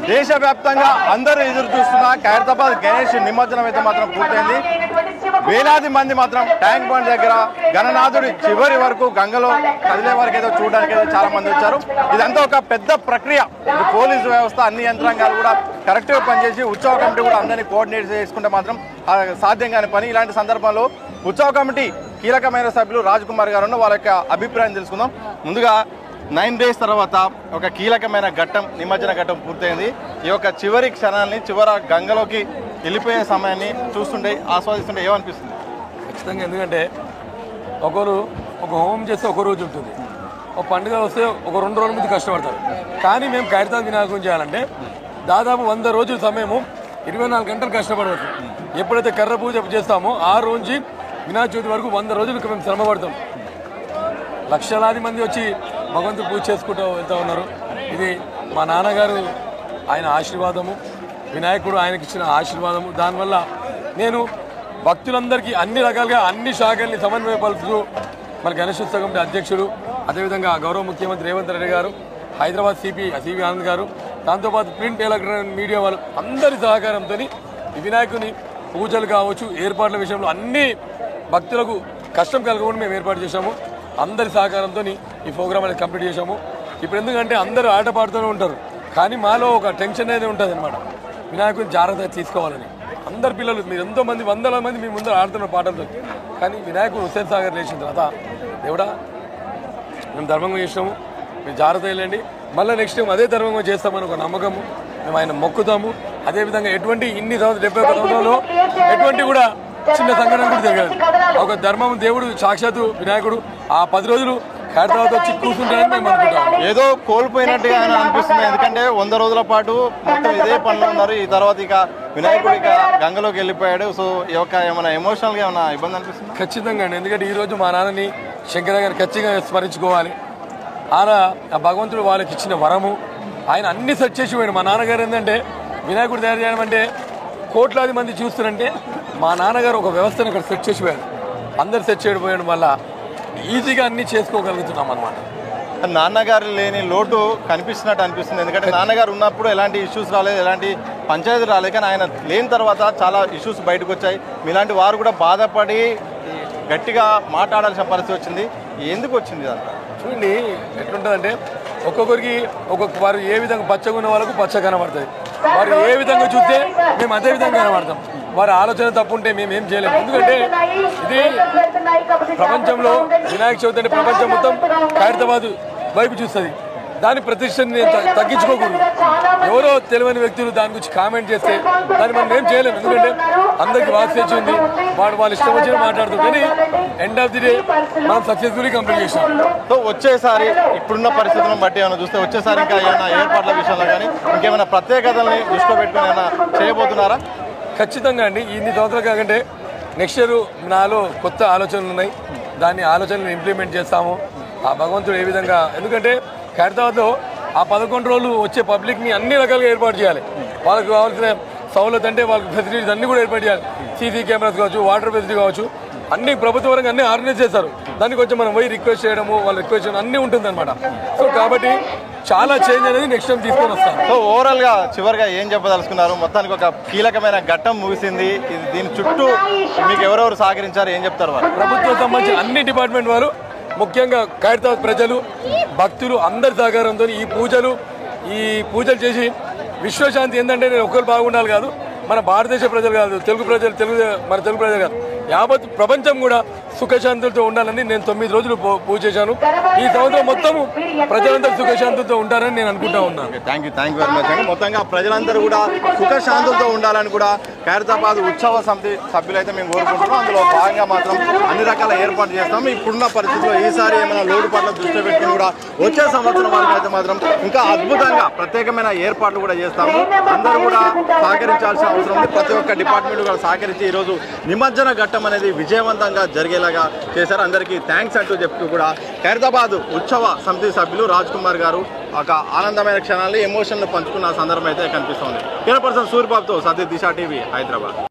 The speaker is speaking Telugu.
దేశవ్యాప్తంగా అందరూ ఎదురు చూస్తున్న ఖైరతాబాద్ గణేష్ నిమజ్జనం అయితే మాత్రం పూర్తయింది. వేలాది మంది మాత్రం ట్యాంక్ బండ్ దగ్గర గణనాథుడి చివరి వరకు గంగలో కదిలే వరకు ఏదో చూడడానికి అయితే చాలా మంది వచ్చారు. ఇదంతా ఒక పెద్ద ప్రక్రియ. పోలీసు వ్యవస్థ అన్ని యంత్రాంగాలు కూడా కరెక్ట్గా పనిచేసి ఉత్సవ కమిటీ కూడా అందరినీ కోఆర్డినేట్ చేసుకుంటే మాత్రం సాధ్యం కాని పని. ఇలాంటి సందర్భంలో ఉత్సవ కమిటీ కీలకమైన సభ్యులు రాజ్ కుమార్ గారు వాళ్ళ యొక్క అభిప్రాయం తెలుసుకుందాం. ముందుగా 9 days తర్వాత ఒక కీలకమైన ఘట్టం నిమజ్జన ఘట్టం పూర్తయింది. ఈ యొక్క చివరి క్షణాన్ని చివర గంగలోకి వెళ్ళిపోయే సమయాన్ని చూస్తుంటే ఆస్వాదిస్తుంటే ఏమనిపిస్తుంది? ఖచ్చితంగా. ఎందుకంటే ఒకరు ఒక హోమం చేస్తే ఒక రోజు ఉంటుంది, ఒక పండుగ వస్తే ఒక 2 రోజుల ముందు కష్టపడతారు. కానీ మేము ఖైరతాబాద్ వినాయకం చేయాలంటే దాదాపు 100 రోజుల సమయము 24 గంటలు కష్టపడవచ్చు. ఎప్పుడైతే కర్ర పూజ చేస్తామో ఆ రోజు వినాయక చవితి వరకు 100 రోజులకు మేము శ్రమ పడతాం. లక్షలాది మంది వచ్చి భగవంతుడు పూజ చేసుకుంటూ వెళ్తూ ఉన్నారు. ఇది మా నాన్నగారు ఆయన ఆశీర్వాదము, వినాయకుడు ఆయనకి ఇచ్చిన ఆశీర్వాదము. దానివల్ల నేను భక్తులందరికీ అన్ని రకాలుగా అన్ని శాఖల్ని సమన్వయపరుస్తూ మన గణేశోత్సవ కమిటీ అధ్యక్షుడు, అదేవిధంగా గౌరవ ముఖ్యమంత్రి రేవంత్ రెడ్డి గారు, హైదరాబాద్ సిపి ఆనంద్ గారు, దాంతోపాటు ప్రింట్ ఎలక్ట్రానిక్ మీడియా వాళ్ళు అందరి సహకారంతో ఈ వినాయకుని పూజలు కావచ్చు ఏర్పాట్ల విషయంలో అన్ని భక్తులకు కష్టం కలగకుండా మేము ఏర్పాటు చేశాము. అందరి సహకారంతో ఈ ప్రోగ్రామ్ అనేది కంప్లీట్ చేశాము. ఇప్పుడు ఎందుకంటే అందరూ ఆట పాడుతూనే ఉంటారు, కానీ మాలో ఒక టెన్షన్ అనేది ఉంటుంది అనమాట. వినాయకుని జాగ్రత్తగా తీసుకోవాలని అందరు పిల్లలు మీరు ఎంతోమంది 100 మంది మీ ముందర ఆడుతున్న పాటలతో, కానీ వినాయకుడు హుస్సేన్ సాగర్ లేచిన తర్వాత దేవుడా మేము ధర్మంగా చేసినాము, మీరు జాగ్రత్త వెళ్ళండి, మళ్ళీ నెక్స్ట్ టైం అదే ధర్మంగా చేస్తామని ఒక నమ్మకము. మేము ఆయన మొక్కుతాము. అదేవిధంగా ఎటువంటి ఇన్ని 71 సంవత్సరాల్లో ఎటువంటి కూడా చిన్న సంఘటన కూడా జరగదు. ఒక ధర్మం దేవుడు సాక్షాత్తు వినాయకుడు ఆ 10 రోజులు ఖైరతాబాద్ వచ్చి కూర్చుంటారని మేము అనుకుంటాం. ఏదో కోల్పోయినట్టుగా అనిపిస్తుంది. ఎందుకంటే 100 రోజుల పాటు మొత్తం ఇదే పనిలో ఉన్నారు. ఈ తర్వాత ఇక వినాయకుడు ఇక గంగలోకి వెళ్ళిపోయాడు. సో ఈ యొక్క ఏమైనా ఎమోషనల్గా ఏమైనా ఇబ్బంది అనిపిస్తుంది? ఖచ్చితంగా అండి. ఎందుకంటే ఈరోజు మా నాన్నని శంకరయ్య గారిని ఖచ్చితంగా స్మరించుకోవాలి. ఆయన ఆ భగవంతుడు వాళ్ళకి ఇచ్చిన వరము, ఆయన అన్ని సెట్ చేసి పోయాడు. మా నాన్నగారు ఏంటంటే వినాయకుడు తయారు చేయడం అంటే కోట్లాది మంది చూస్తారంటే మా నాన్నగారు ఒక వ్యవస్థను అక్కడ సెట్ చేసిపోయాడు. అందరు సెట్ చేయడం వల్ల ఈజీగా అన్ని చేసుకోగలుగుతున్నాం అనమాట. నాన్నగారు లేని లోటు కనిపిస్తున్నట్టు అనిపిస్తుంది. ఎందుకంటే నాన్నగారు ఉన్నప్పుడు ఎలాంటి ఇష్యూస్ రాలేదు, ఎలాంటి పంచాయతీ రాలేదు. కానీ ఆయన లేని తర్వాత చాలా ఇష్యూస్ బయటకు వచ్చాయి. మీలాంటి వారు కూడా బాధపడి గట్టిగా మాట్లాడాల్సిన పరిస్థితి వచ్చింది. ఎందుకు వచ్చింది అంతా? చూడండి ఎట్లుంటుందంటే ఒక్కొక్కరికి వారు ఏ విధంగా పచ్చగా ఉన్న వాళ్ళకు పచ్చ కనబడుతుంది, వారు ఏ విధంగా చూస్తే మేము అదే విధంగా కనబడతాం. వారి ఆలోచన తప్పు ఉంటే మేము ఏం చేయలేము. ఎందుకంటే ఇది ప్రపంచంలో వినాయక చవితి అంటే ప్రపంచం మొత్తం ఖైరతాబాద్ వైపు చూస్తుంది. దాని ప్రతిష్టని నేను తగ్గించుకోకూడదు. ఎవరో తెలియని వ్యక్తులు దాని గురించి కామెంట్ చేస్తే దాన్ని మనం ఏం చేయలేము. ఎందుకంటే అందరికీ వాక్స్ ఉంది, వాళ్ళు ఇష్టం వచ్చిన మాట్లాడుతారు. కానీ ఎండ్ ఆఫ్ ది డే మనం సక్సెస్ఫుల్లీ కంప్లీట్ చేసాం. సో వచ్చేసారి ఇప్పుడున్న పరిస్థితులను బట్టి ఏమైనా చూస్తే వచ్చేసారి ఇంకా ఏమైనా ఏర్పాట్ల విషయంలో కానీ ఇంకేమైనా ప్రత్యేకతల్ని దృష్టిలో పెట్టుకుని ఏమైనా చేయబోతున్నారా? ఖచ్చితంగా అండి. ఇన్ని సంవత్సరాలు కాకంటే నెక్స్ట్ ఇయర్ నాలో కొత్త ఆలోచనలు ఉన్నాయి. దాన్ని ఆలోచనలు ఇంప్లిమెంట్ చేస్తాము. ఆ భగవంతుడు ఏ విధంగా, ఎందుకంటే ఖైరతాబాద్లో ఆ 11 రోజులు వచ్చే పబ్లిక్ని అన్ని రకాలుగా ఏర్పాటు చేయాలి. వాళ్ళకి కావాల్సిన సౌలత్ అంటే వాళ్ళకి ఫెసిలిటీస్ అన్నీ కూడా ఏర్పాటు చేయాలి. సీసీ కెమెరాస్ కావచ్చు, వాటర్ ఫెసిలిటీ కావచ్చు, అన్ని ప్రభుత్వ పరంగా అన్ని ఆర్గనైజ్ చేస్తారు. దానికి కొంచెం మనం పోయి రిక్వెస్ట్ చేయడము, వాళ్ళ రిక్వెస్ట్ చేయడం అన్నీ ఉంటుంది అనమాట. సో కాబట్టి చాలా చేంజ్ అనేది నెక్స్ట్ టైం తీసుకొని వస్తాను. సో ఓవరాల్గా చివరిగా ఏం చెప్పదలుచుకున్నారు? మొత్తానికి ఒక కీలకమైన ఘట్టం ముగిసింది. దీని చుట్టూ మీకు ఎవరెవరు సహకరించారు, ఏం చెప్తారు? వారు ప్రభుత్వం సంబంధించి అన్ని డిపార్ట్మెంట్ వారు, ముఖ్యంగా ఖైరతాబాద్ ప్రజలు, భక్తులు అందరి సహకారంతో ఈ పూజలు చేసి విశ్వశాంతి ఏంటంటే నేను ఒకరు బాగుండాలి కాదు, మన భారతదేశ ప్రజలు కాదు, మన తెలుగు ప్రజలు కాదు, యావత్ ప్రపంచం కూడా సుఖశాంతులతో ఉండాలని నేను 9 రోజులు పూజ చేశాను. ఈ సంవత్సరం మొత్తము ప్రజలందరూ సుఖశాంతులతో ఉంటారని నేను అనుకుంటా ఉన్నాను. థ్యాంక్ యూ వెరీ మచ్ అండి. మొత్తంగా ప్రజలందరూ కూడా సుఖశాంతులతో ఉండాలని కూడా ఖైరతాబాద్ ఉత్సవ సమితి సభ్యులైతే మేము కోరుకుంటున్నాం. అందులో భాగంగా మాత్రం అన్ని రకాల ఏర్పాట్లు చేస్తాము. ఇప్పుడున్న పరిస్థితుల్లో ఈసారి ఏమైనా లోటుపాట్ల దృష్టి పెట్టుకుని కూడా వచ్చే సంవత్సరం వరకు అయితే మాత్రం ఇంకా అద్భుతంగా ప్రత్యేకమైన ఏర్పాట్లు కూడా చేస్తాము. అందరూ కూడా సహకరించాల్సిన అవసరం ఉంది. ప్రతి ఒక్క డిపార్ట్మెంట్ కూడా సహకరించి ఈరోజు నిమజ్జన ఘట్టం అనేది విజయవంతంగా జరిగేలాగా చేశారు. అందరికీ థ్యాంక్స్ అంటూ చెప్తూ కూడా ఖైరతాబాద్ ఉత్సవ సమితి సభ్యులు రాజ్ కుమార్ గారు ఒక ఆనందమైన క్షణాలు ఎమోషన్లు పంచుకున్న సందర్భం అయితే కనిపిస్తోంది. కెమెరా పర్సన్ సూర్యబాబుతో సతీష్, దిశ టీవీ, హైదరాబాద్.